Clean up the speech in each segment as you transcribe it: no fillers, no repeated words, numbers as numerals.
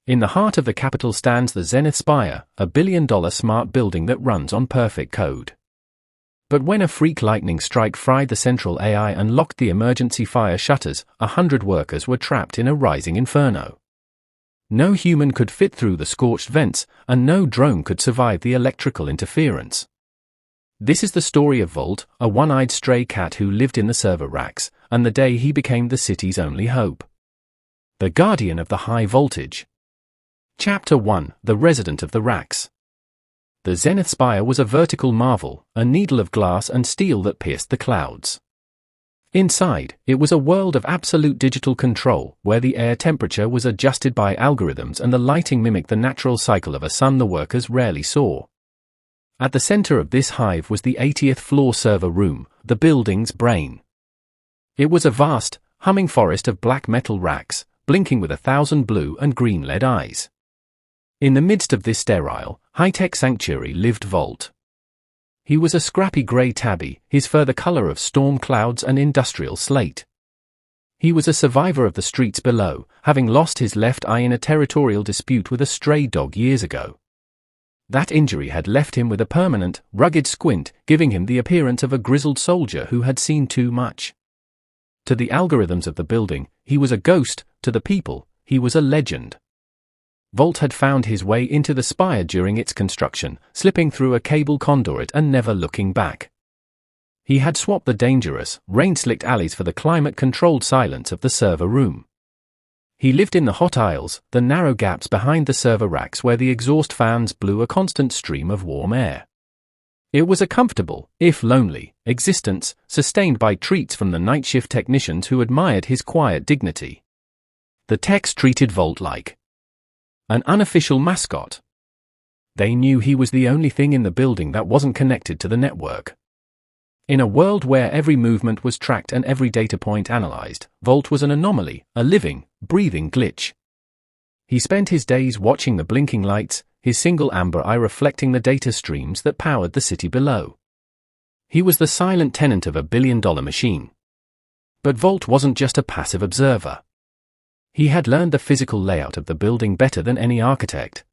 In the heart of the capital stands the Zenith Spire, a billion-dollar smart building that runs on perfect code. But when a freak lightning strike fried the central AI and locked the emergency fire shutters, 100 workers were trapped in a rising inferno. No human could fit through the scorched vents, and no drone could survive the electrical interference. This is the story of Volt, a one-eyed stray cat who lived in the server racks, and the day he became the city's only hope. The guardian of the high voltage. Chapter 1: The Resident of the Racks. The Zenith Spire was a vertical marvel, a needle of glass and steel that pierced the clouds. Inside, it was a world of absolute digital control, where the air temperature was adjusted by algorithms and the lighting mimicked the natural cycle of a sun the workers rarely saw. At the center of this hive was the 80th floor server room, the building's brain. It was a vast, humming forest of black metal racks, blinking with 1,000 blue and green lead eyes. In the midst of this sterile, high-tech sanctuary lived Volt. He was a scrappy grey tabby, his fur the color of storm clouds and industrial slate. He was a survivor of the streets below, having lost his left eye in a territorial dispute with a stray dog years ago. That injury had left him with a permanent, rugged squint, giving him the appearance of a grizzled soldier who had seen too much. To the algorithms of the building, he was a ghost; to the people, he was a legend. Volt had found his way into the spire during its construction, slipping through a cable conduit and never looking back. He had swapped the dangerous, rain-slicked alleys for the climate-controlled silence of the server room. He lived in the hot aisles, the narrow gaps behind the server racks where the exhaust fans blew a constant stream of warm air. It was a comfortable, if lonely, existence, sustained by treats from the night shift technicians who admired his quiet dignity. The techs treated Volt like an unofficial mascot. They knew he was the only thing in the building that wasn't connected to the network. In a world where every movement was tracked and every data point analyzed, Volt was an anomaly, a living, breathing glitch. He spent his days watching the blinking lights, his single amber eye reflecting the data streams that powered the city below. He was the silent tenant of a billion-dollar machine. But Volt wasn't just a passive observer. He had learned the physical layout of the building better than any architect.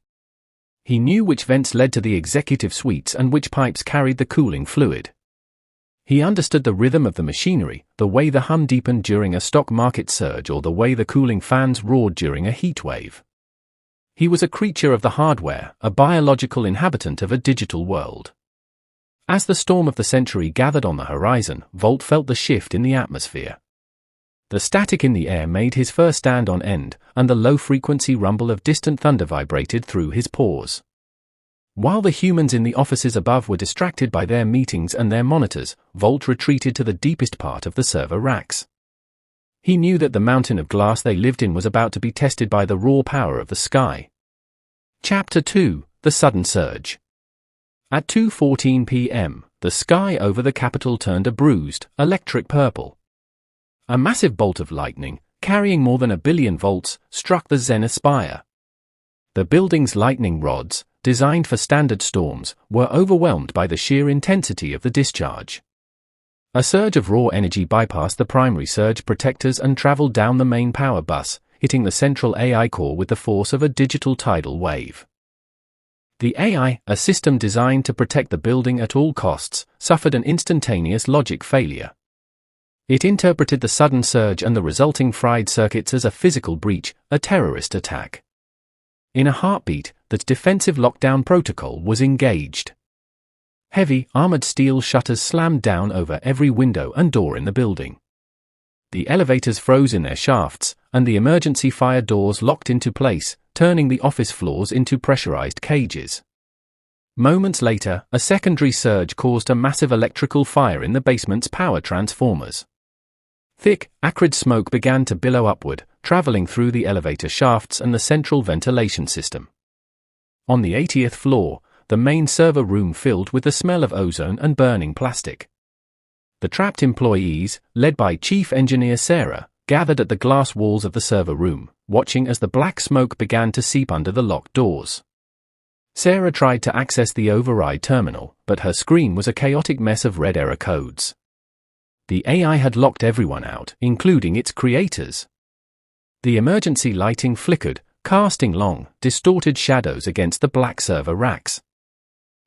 He knew which vents led to the executive suites and which pipes carried the cooling fluid. He understood the rhythm of the machinery, the way the hum deepened during a stock market surge or the way the cooling fans roared during a heat wave. He was a creature of the hardware, a biological inhabitant of a digital world. As the storm of the century gathered on the horizon, Volt felt the shift in the atmosphere. The static in the air made his fur stand on end, and the low-frequency rumble of distant thunder vibrated through his pores. While the humans in the offices above were distracted by their meetings and their monitors, Volt retreated to the deepest part of the server racks. He knew that the mountain of glass they lived in was about to be tested by the raw power of the sky. Chapter 2: The Sudden Surge. At 2:14 p.m., the sky over the capital turned a bruised, electric purple. A massive bolt of lightning, carrying more than 1 billion volts, struck the Zenith Spire. The building's lightning rods, designed for standard storms, were overwhelmed by the sheer intensity of the discharge. A surge of raw energy bypassed the primary surge protectors and traveled down the main power bus, hitting the central AI core with the force of a digital tidal wave. The AI, a system designed to protect the building at all costs, suffered an instantaneous logic failure. It interpreted the sudden surge and the resulting fried circuits as a physical breach, a terrorist attack. In a heartbeat, the defensive lockdown protocol was engaged. Heavy, armored steel shutters slammed down over every window and door in the building. The elevators froze in their shafts, and the emergency fire doors locked into place, turning the office floors into pressurized cages. Moments later, a secondary surge caused a massive electrical fire in the basement's power transformers. Thick, acrid smoke began to billow upward, traveling through the elevator shafts and the central ventilation system. On the 80th floor, the main server room filled with the smell of ozone and burning plastic. The trapped employees, led by Chief Engineer Sarah, gathered at the glass walls of the server room, watching as the black smoke began to seep under the locked doors. Sarah tried to access the override terminal, but her screen was a chaotic mess of red error codes. The AI had locked everyone out, including its creators. The emergency lighting flickered, casting long, distorted shadows against the black server racks.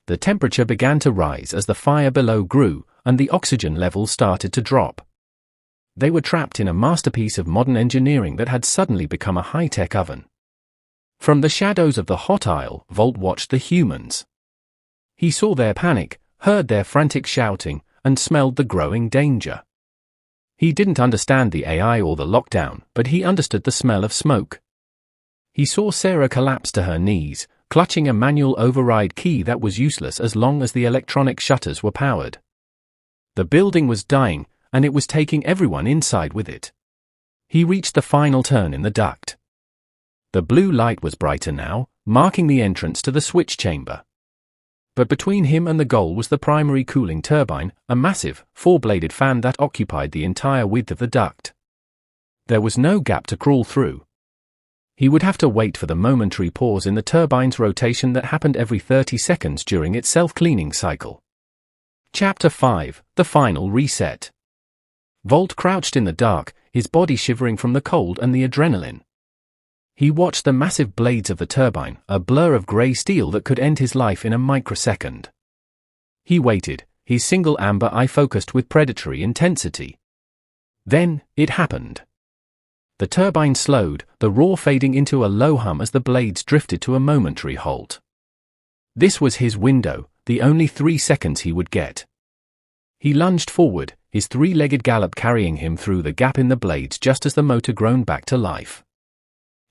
The temperature began to rise as the fire below grew, and the oxygen levels started to drop. They were trapped in a masterpiece of modern engineering that had suddenly become a high-tech oven. From the shadows of the hot aisle, Volt watched the humans. He saw their panic, heard their frantic shouting, and smelled the growing danger. He didn't understand the AI or the lockdown, but he understood the smell of smoke. He saw Sarah collapse to her knees, clutching a manual override key that was useless as long as the electronic shutters were powered. The building was dying, and it was taking everyone inside with it. He reached the final turn in the duct. The blue light was brighter now, marking the entrance to the switch chamber. But between him and the goal was the primary cooling turbine, a massive, four-bladed fan that occupied the entire width of the duct. There was no gap to crawl through. He would have to wait for the momentary pause in the turbine's rotation that happened every 30 seconds during its self-cleaning cycle. Chapter 5: The Final Reset. Volt crouched in the dark, his body shivering from the cold and the adrenaline. He watched the massive blades of the turbine, a blur of grey steel that could end his life in a microsecond. He waited, his single amber eye focused with predatory intensity. Then, it happened. The turbine slowed, the roar fading into a low hum as the blades drifted to a momentary halt. This was his window, the only 3 seconds he would get. He lunged forward, his three-legged gallop carrying him through the gap in the blades just as the motor groaned back to life.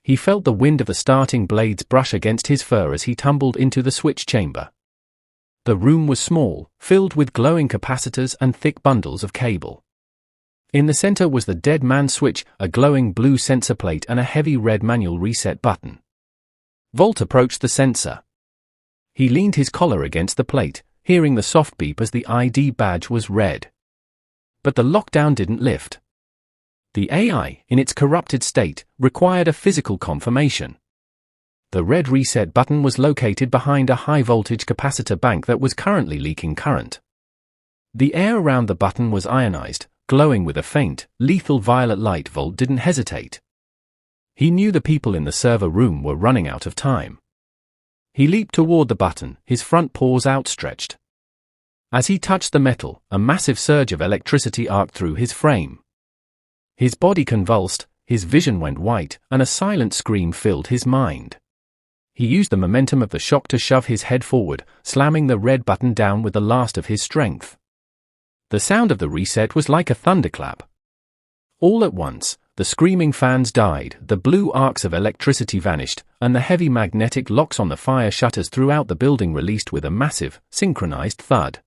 He felt the wind of the starting blades brush against his fur as he tumbled into the switch chamber. The room was small, filled with glowing capacitors and thick bundles of cable. In the center was the dead man switch, a glowing blue sensor plate and a heavy red manual reset button. Volt approached the sensor. He leaned his collar against the plate, hearing the soft beep as the ID badge was read. But the lockdown didn't lift. The AI, in its corrupted state, required a physical confirmation. The red reset button was located behind a high-voltage capacitor bank that was currently leaking current. The air around the button was ionized, glowing with a faint, lethal violet light. Volt didn't hesitate. He knew the people in the server room were running out of time. He leaped toward the button, his front paws outstretched. As he touched the metal, a massive surge of electricity arced through his frame. His body convulsed, his vision went white, and a silent scream filled his mind. He used the momentum of the shock to shove his head forward, slamming the red button down with the last of his strength. The sound of the reset was like a thunderclap. All at once, the screaming fans died, the blue arcs of electricity vanished, and the heavy magnetic locks on the fire shutters throughout the building released with a massive, synchronized thud.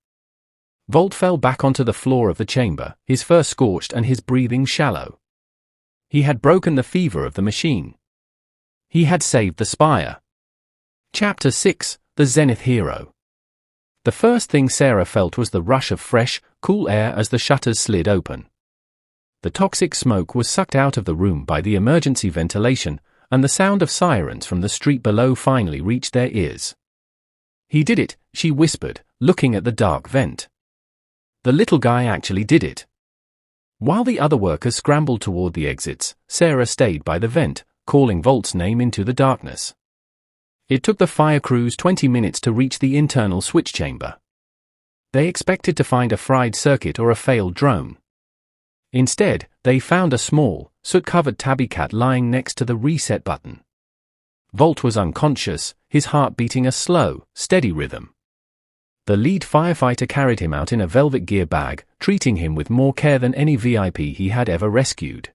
Volt fell back onto the floor of the chamber, his fur scorched and his breathing shallow. He had broken the fever of the machine. He had saved the Spire. Chapter 6: The Zenith Hero. The first thing Sarah felt was the rush of fresh, cool air as the shutters slid open. The toxic smoke was sucked out of the room by the emergency ventilation, and the sound of sirens from the street below finally reached their ears. "He did it," she whispered, looking at the dark vent. The little guy actually did it. While the other workers scrambled toward the exits, Sarah stayed by the vent, calling Volt's name into the darkness. It took the fire crews 20 minutes to reach the internal switch chamber. They expected to find a fried circuit or a failed drone. Instead, they found a small, soot-covered tabby cat lying next to the reset button. Volt was unconscious, his heart beating a slow, steady rhythm. The lead firefighter carried him out in a velvet gear bag, treating him with more care than any VIP he had ever rescued.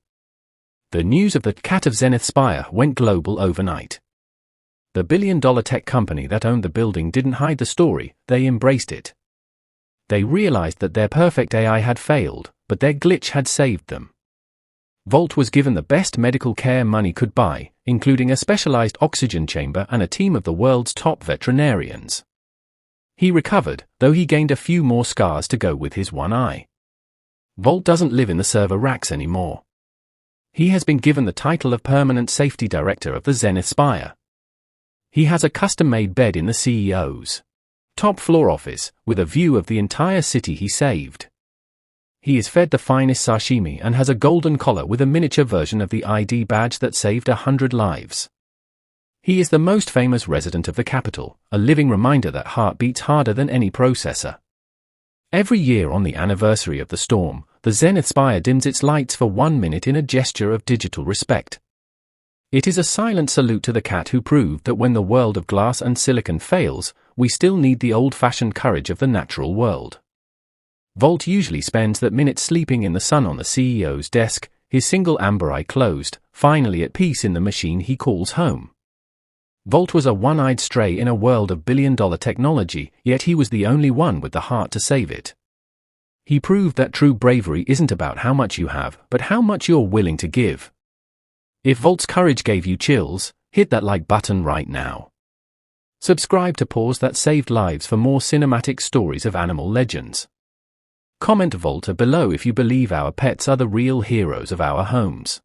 The news of the Cat of Zenith Spire went global overnight. The billion-dollar tech company that owned the building didn't hide the story, they embraced it. They realized that their perfect AI had failed, but their glitch had saved them. Volt was given the best medical care money could buy, including a specialized oxygen chamber and a team of the world's top veterinarians. He recovered, though he gained a few more scars to go with his one eye. Volt doesn't live in the server racks anymore. He has been given the title of Permanent Safety Director of the Zenith Spire. He has a custom-made bed in the CEO's top-floor office, with a view of the entire city he saved. He is fed the finest sashimi and has a golden collar with a miniature version of the ID badge that saved 100 lives. He is the most famous resident of the capital, a living reminder that heart beats harder than any processor. Every year on the anniversary of the storm, the Zenith Spire dims its lights for 1 minute in a gesture of digital respect. It is a silent salute to the cat who proved that when the world of glass and silicon fails, we still need the old-fashioned courage of the natural world. Volt usually spends that minute sleeping in the sun on the CEO's desk, his single amber eye closed, finally at peace in the machine he calls home. Volt was a one-eyed stray in a world of billion-dollar technology, yet he was the only one with the heart to save it. He proved that true bravery isn't about how much you have, but how much you're willing to give. If Volt's courage gave you chills, hit that like button right now. Subscribe to Paws That Saved Lives for more cinematic stories of animal legends. Comment Volt below if you believe our pets are the real heroes of our homes.